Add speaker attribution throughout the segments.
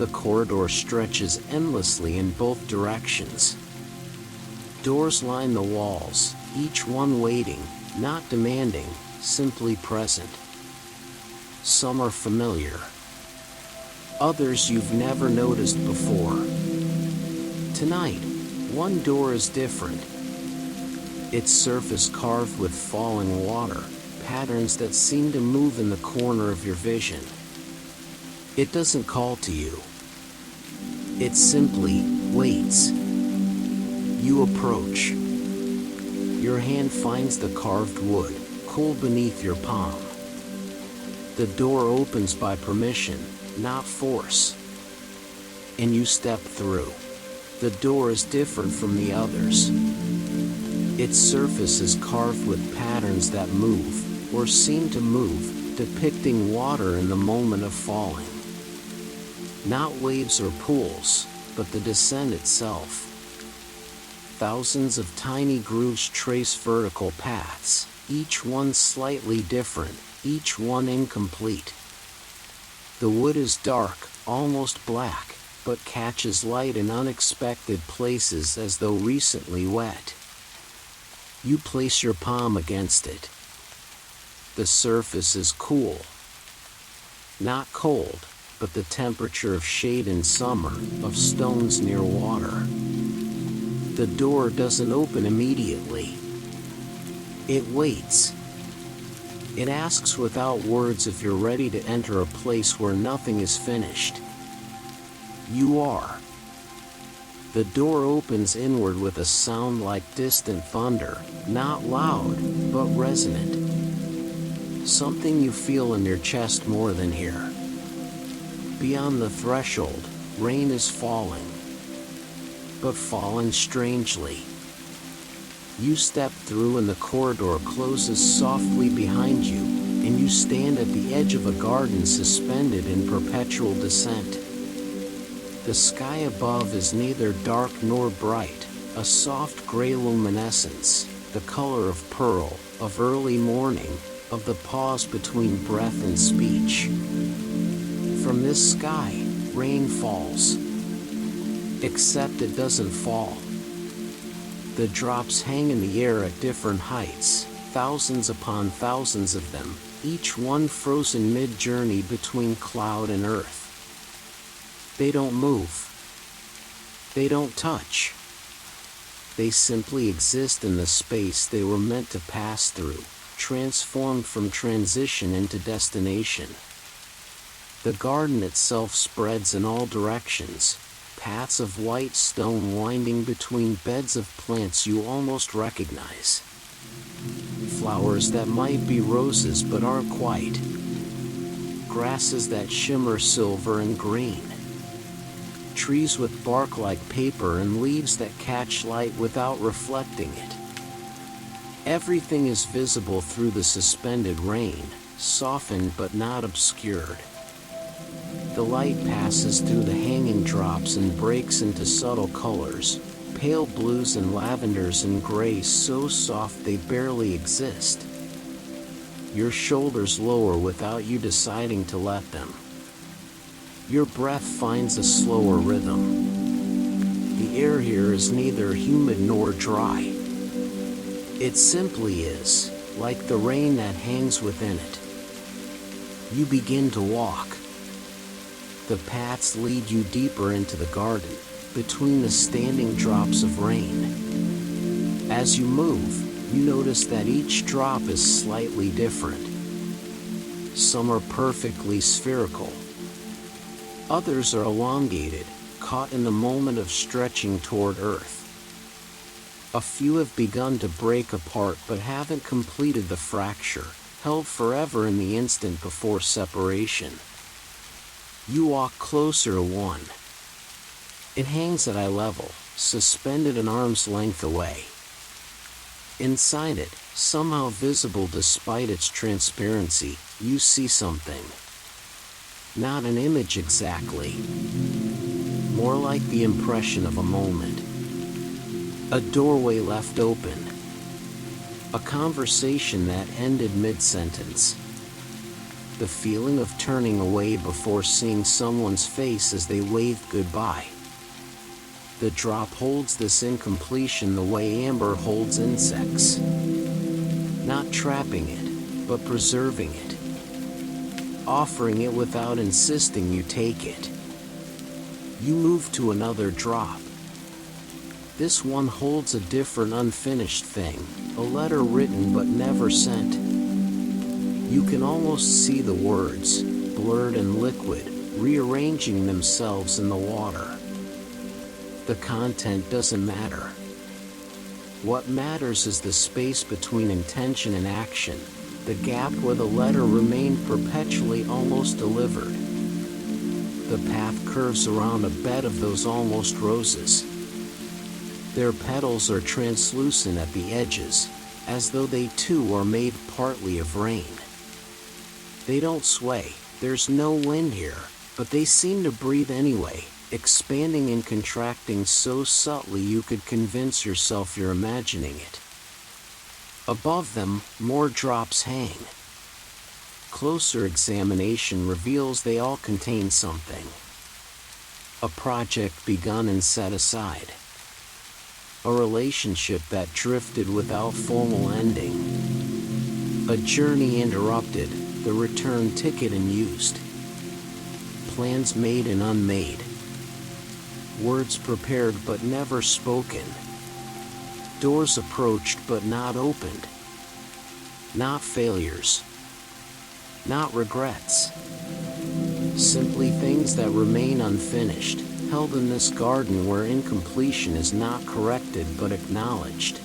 Speaker 1: The corridor stretches endlessly in both directions. Doors line the walls, each one waiting, not demanding, simply present. Some are familiar. Others you've never noticed before. Tonight, one door is different. Its surface carved with falling water, patterns that seem to move in the corner of your vision. It doesn't call to you. It simply waits. You approach. Your hand finds the carved wood, cool beneath your palm. The door opens by permission, not force. And you step through. The door is different from the others. Its surface is carved with patterns that move, or seem to move, depicting water in the moment of falling. Not waves or pools, but the descent itself. Thousands of tiny grooves trace vertical paths, each one slightly different, each one incomplete. The wood is dark, almost black, but catches light in unexpected places as though recently wet. You place your palm against it. The surface is cool. Not cold, but the temperature of shade in summer, of stones near water. The door doesn't open immediately. It waits. It asks without words if you're ready to enter a place where nothing is finished. You are. The door opens inward with a sound like distant thunder, not loud, but resonant. Something you feel in your chest more than here. Beyond the threshold, rain is falling. But falling strangely. You step through and the corridor closes softly behind you, and you stand at the edge of a garden suspended in perpetual descent. The sky above is neither dark nor bright, a soft gray luminescence, the color of pearl, of early morning, of the pause between breath and speech. From this sky, rain falls. Except it doesn't fall. The drops hang in the air at different heights, thousands upon thousands of them, each one frozen mid-journey between cloud and earth. They don't move. They don't touch. They simply exist in the space they were meant to pass through, transformed from transition into destination. The garden itself spreads in all directions, paths of white stone winding between beds of plants you almost recognize. Flowers that might be roses but aren't quite. Grasses that shimmer silver and green. Trees with bark like paper and leaves that catch light without reflecting it. Everything is visible through the suspended rain, softened but not obscured. The light passes through the hanging drops and breaks into subtle colors, pale blues and lavenders and grays so soft they barely exist. Your shoulders lower without you deciding to let them. Your breath finds a slower rhythm. The air here is neither humid nor dry. It simply is, like the rain that hangs within it. You begin to walk. The paths lead you deeper into the garden, between the standing drops of rain. As you move, you notice that each drop is slightly different. Some are perfectly spherical. Others are elongated, caught in the moment of stretching toward earth. A few have begun to break apart but haven't completed the fracture, held forever in the instant before separation. You walk closer to one. It hangs at eye level, suspended an arm's length away. Inside it, somehow visible despite its transparency, you see something. Not an image exactly. More like the impression of a moment. A doorway left open. A conversation that ended mid-sentence. the feeling of turning away before seeing someone's face as they wave goodbye. The drop holds this incompletion the way amber holds insects. Not trapping it, but preserving it. Offering it without insisting you take it. You move to another drop. This one holds a different unfinished thing, a letter written but never sent. You can almost see the words, blurred and liquid, rearranging themselves in the water. The content doesn't matter. What matters is the space between intention and action, the gap where the letter remained perpetually almost delivered. The path curves around a bed of those almost roses. Their petals are translucent at the edges, as though they too are made partly of rain. They don't sway, there's no wind here, but they seem to breathe anyway, expanding and contracting so subtly you could convince yourself you're imagining it. Above them, more drops hang. Closer examination reveals they all contain something. A project begun and set aside. A relationship that drifted without formal ending. A journey interrupted, the return ticket unused. Plans made and unmade. Words prepared but never spoken. Doors approached but not opened. Not failures. Not regrets. Simply things that remain unfinished, held in this garden where incompletion is not corrected but acknowledged.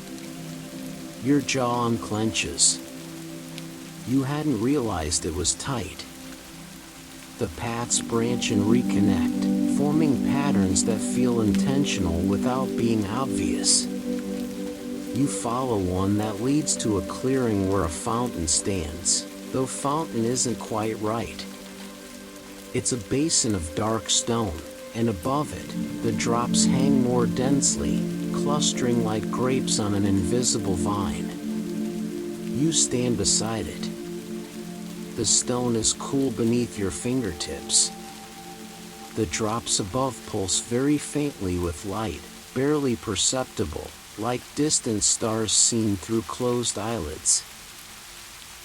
Speaker 1: Your jaw unclenches. You hadn't realized it was tight. The paths branch and reconnect, forming patterns that feel intentional without being obvious. You follow one that leads to a clearing where a fountain stands, though fountain isn't quite right. It's a basin of dark stone, and above it, the drops hang more densely, clustering like grapes on an invisible vine. You stand beside it. The stone is cool beneath your fingertips. The drops above pulse very faintly with light, barely perceptible, like distant stars seen through closed eyelids.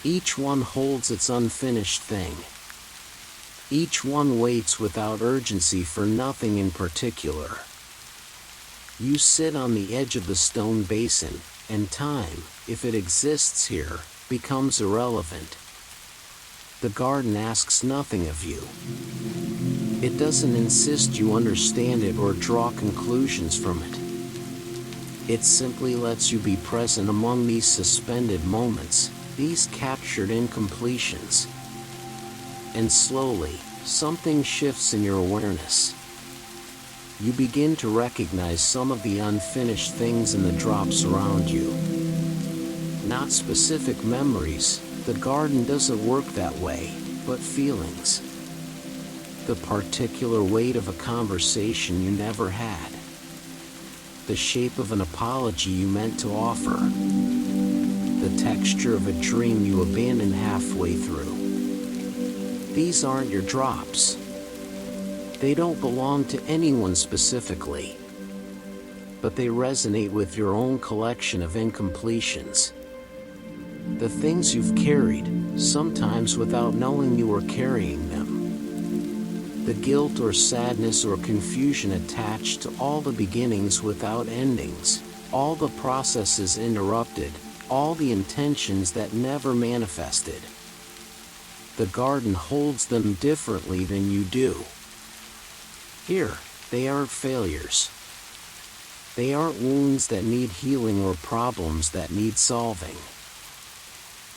Speaker 1: Each one holds its unfinished thing. Each one waits without urgency for nothing in particular. You sit on the edge of the stone basin, and time, if it exists here, becomes irrelevant. The garden asks nothing of you. It doesn't insist you understand it or draw conclusions from it. It simply lets you be present among these suspended moments, these captured incompletions. And slowly, something shifts in your awareness. You begin to recognize some of the unfinished things in the drops around you. Not specific memories, the garden doesn't work that way, but feelings. The particular weight of a conversation you never had. The shape of an apology you meant to offer. The texture of a dream you abandoned halfway through. These aren't your drops. They don't belong to anyone specifically. But they resonate with your own collection of incompletions. The things you've carried, sometimes without knowing you were carrying them. The guilt or sadness or confusion attached to all the beginnings without endings, all the processes interrupted, all the intentions that never manifested. The garden holds them differently than you do. Here, they aren't failures. They aren't wounds that need healing or problems that need solving.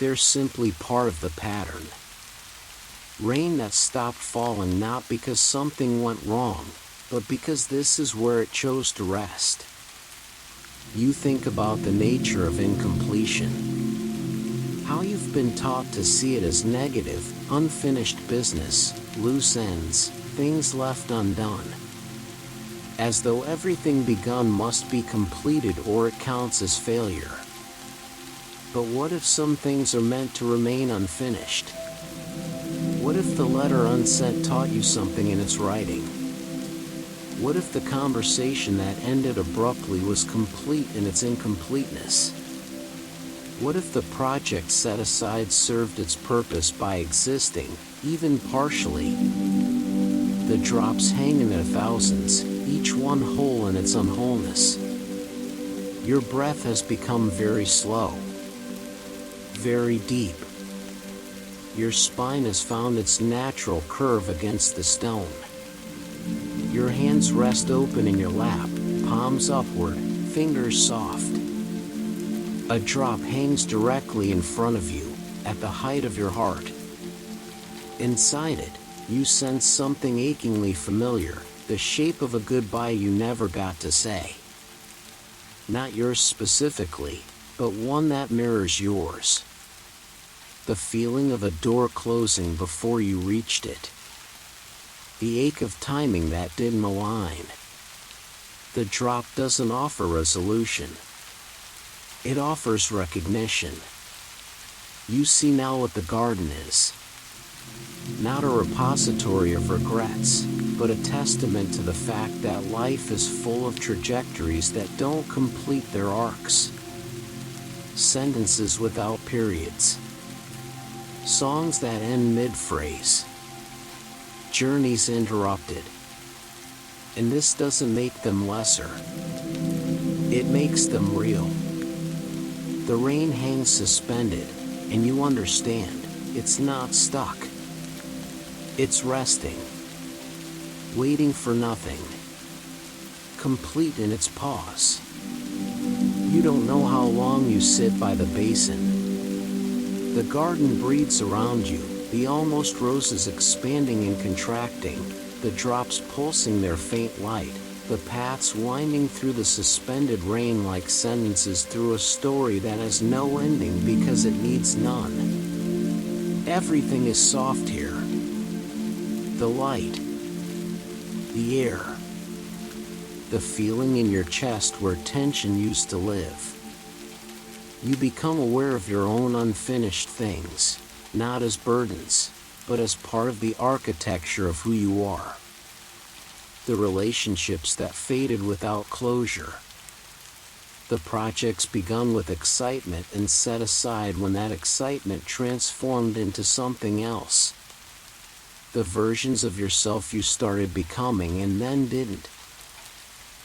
Speaker 1: They're simply part of the pattern. Rain that stopped falling not because something went wrong, but because this is where it chose to rest. You think about the nature of incompletion. How you've been taught to see it as negative, unfinished business, loose ends, things left undone. As though everything begun must be completed or it counts as failure. But what if some things are meant to remain unfinished? What if the letter unsaid taught you something in its writing? What if the conversation that ended abruptly was complete in its incompleteness? What if the project set aside served its purpose by existing, even partially? The drops hang in their thousands, each one whole in its unwholeness. Your breath has become very slow, very deep. Your spine has found its natural curve against the stone. Your hands rest open in your lap, palms upward, fingers soft. A drop hangs directly in front of you, at the height of your heart. Inside it, you sense something achingly familiar, the shape of a goodbye you never got to say. Not yours specifically, but one that mirrors yours. The feeling of a door closing before you reached it. The ache of timing that didn't align. The drop doesn't offer resolution. It offers recognition. You see now what the garden is. Not a repository of regrets, but a testament to the fact that life is full of trajectories that don't complete their arcs. Sentences without periods. Songs that end mid-phrase. Journeys interrupted. And this doesn't make them lesser. It makes them real. The rain hangs suspended, and you understand, it's not stuck. It's resting. Waiting for nothing. Complete in its pause. You don't know how long you sit by the basin. The garden breathes around you, the almost roses expanding and contracting, the drops pulsing their faint light, the paths winding through the suspended rain like sentences through a story that has no ending because it needs none. Everything is soft here. The light. The air. The feeling in your chest where tension used to live. You become aware of your own unfinished things, not as burdens, but as part of the architecture of who you are. The relationships that faded without closure. The projects begun with excitement and set aside when that excitement transformed into something else. The versions of yourself you started becoming and then didn't.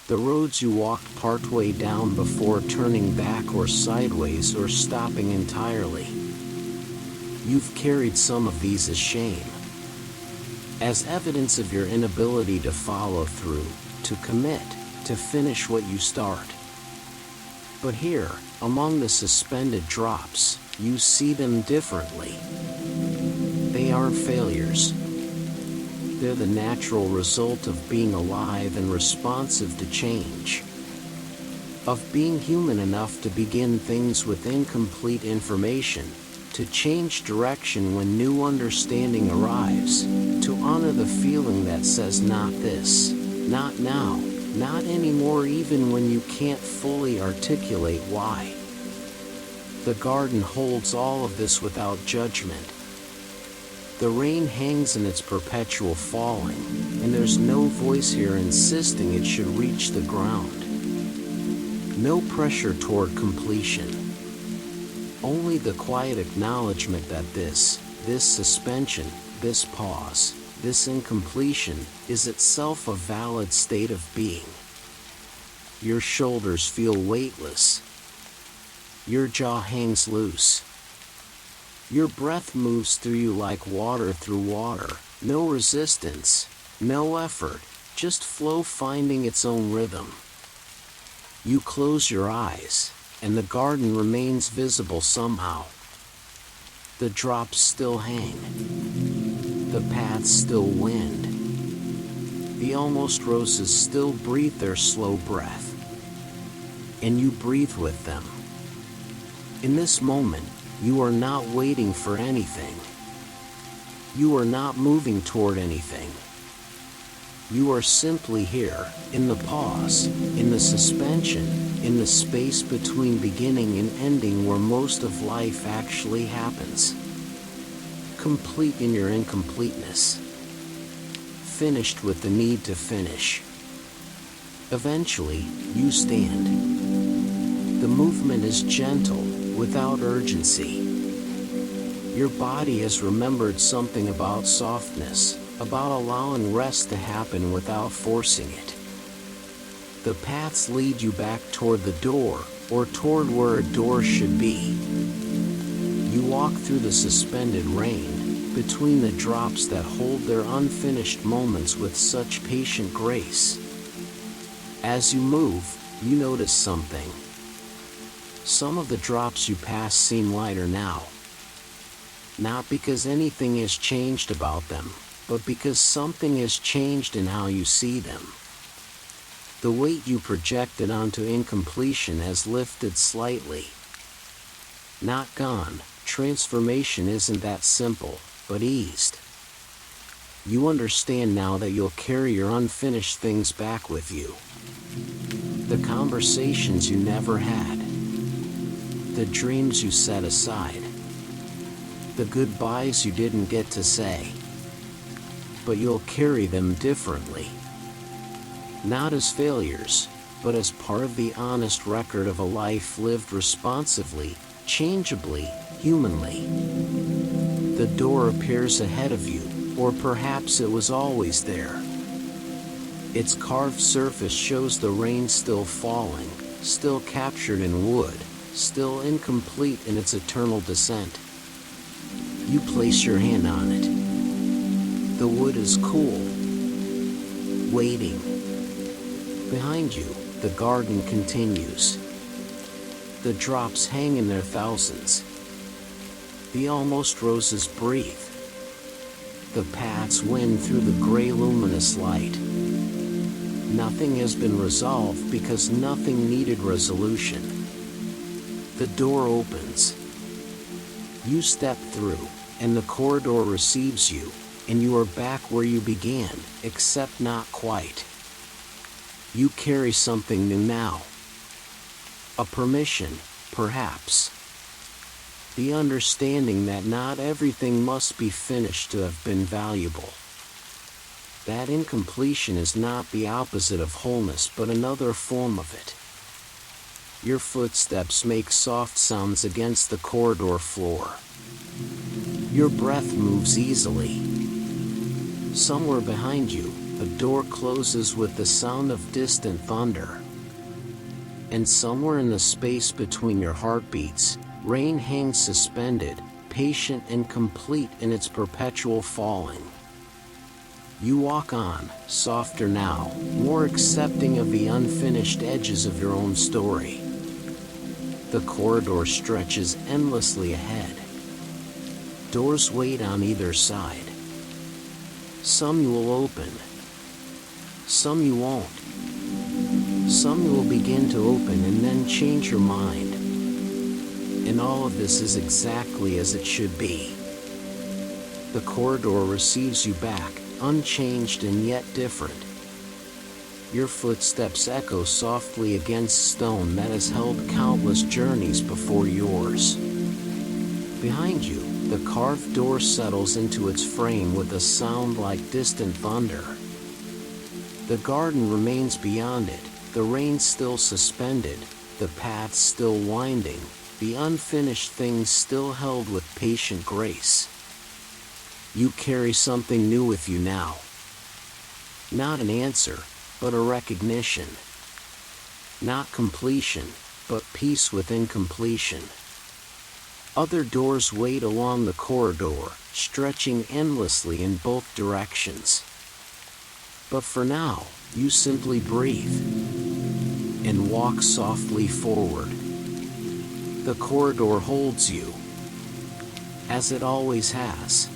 Speaker 1: The roads you walked partway down before turning back or sideways or stopping entirely. You've carried some of these as shame. As evidence of your inability to follow through, to commit, to finish what you start. But here, among the suspended drops, you see them differently. They aren't failures. They're the natural result of being alive and responsive to change. Of being human enough to begin things with incomplete information, to change direction when new understanding arrives, to honor the feeling that says not this, not now, not anymore even when you can't fully articulate why. The garden holds all of this without judgment. The rain hangs in its perpetual falling, and there's no voice here insisting it should reach the ground. No pressure toward completion. Only the quiet acknowledgement that this suspension, this pause, this incompletion, is itself a valid state of being. Your shoulders feel weightless. Your jaw hangs loose. Your breath moves through you like water through water, no resistance, no effort, just flow finding its own rhythm. You close your eyes, and the garden remains visible somehow. The drops still hang. The paths still wind. The almost roses still breathe their slow breath. And you breathe with them. In this moment, you are not waiting for anything. You are not moving toward anything. You are simply here, in the pause, in the suspension, in the space between beginning and ending where most of life actually happens. complete in your incompleteness, finished with the need to finish. Eventually, you stand. The movement is gentle, without urgency. Your body has remembered something about softness, about allowing rest to happen without forcing it. The paths lead you back toward the door, or toward where a door should be. You walk through the suspended rain, between the drops that hold their unfinished moments with such patient grace. As you move, you notice something. Some of the drops you pass seem lighter now. Not because anything has changed about them, but because something has changed in how you see them. The weight you projected onto incompletion has lifted slightly. Not gone, transformation isn't that simple, but eased. You understand now that you'll carry your unfinished things back with you. The conversations you never had. The dreams you set aside. The goodbyes you didn't get to say. But you'll carry them differently. Not as failures, but as part of the honest record of a life lived responsively, changeably, humanly. The door appears ahead of you, or perhaps it was always there. Its carved surface shows the rain still falling, still captured in wood, still incomplete in its eternal descent. You place your hand on it. The wood is cool, waiting. Behind you, the garden continues. The drops hang in their thousands. The almost roses breathe. The paths wind through the gray luminous light. Nothing has been resolved because nothing needed resolution. The door opens. You step through, and the corridor receives you, and you are back where you began, except not quite. You carry something new now. A permission, perhaps. The understanding that not everything must be finished to have been valuable. That incompletion is not the opposite of wholeness but another form of it. Your footsteps make soft sounds against the corridor floor. Your breath moves easily. Somewhere behind you, a door closes with the sound of distant thunder. And somewhere in the space between your heartbeats, rain hangs suspended, patient and complete in its perpetual falling. You walk on, softer now, more accepting of the unfinished edges of your own story. The corridor stretches endlessly ahead. Doors wait on either side. Some you will open. Some you won't. Some you will begin to open and then change your mind. And all of this is exactly as it should be. The corridor receives you back, unchanged and yet different. Your footsteps echo softly against stone that has held countless journeys before yours. Behind you, the carved door settles into its frame with a sound like distant thunder. The garden remains beyond it, the rain still suspended, the paths still winding, the unfinished things still held with patient grace. You carry something new with you now. Not an answer, but a recognition. Not completion, but peace with incompletion. Other doors wait along the corridor, stretching endlessly in both directions. But for now, you simply breathe and walk softly forward. The corridor holds you, as it always has.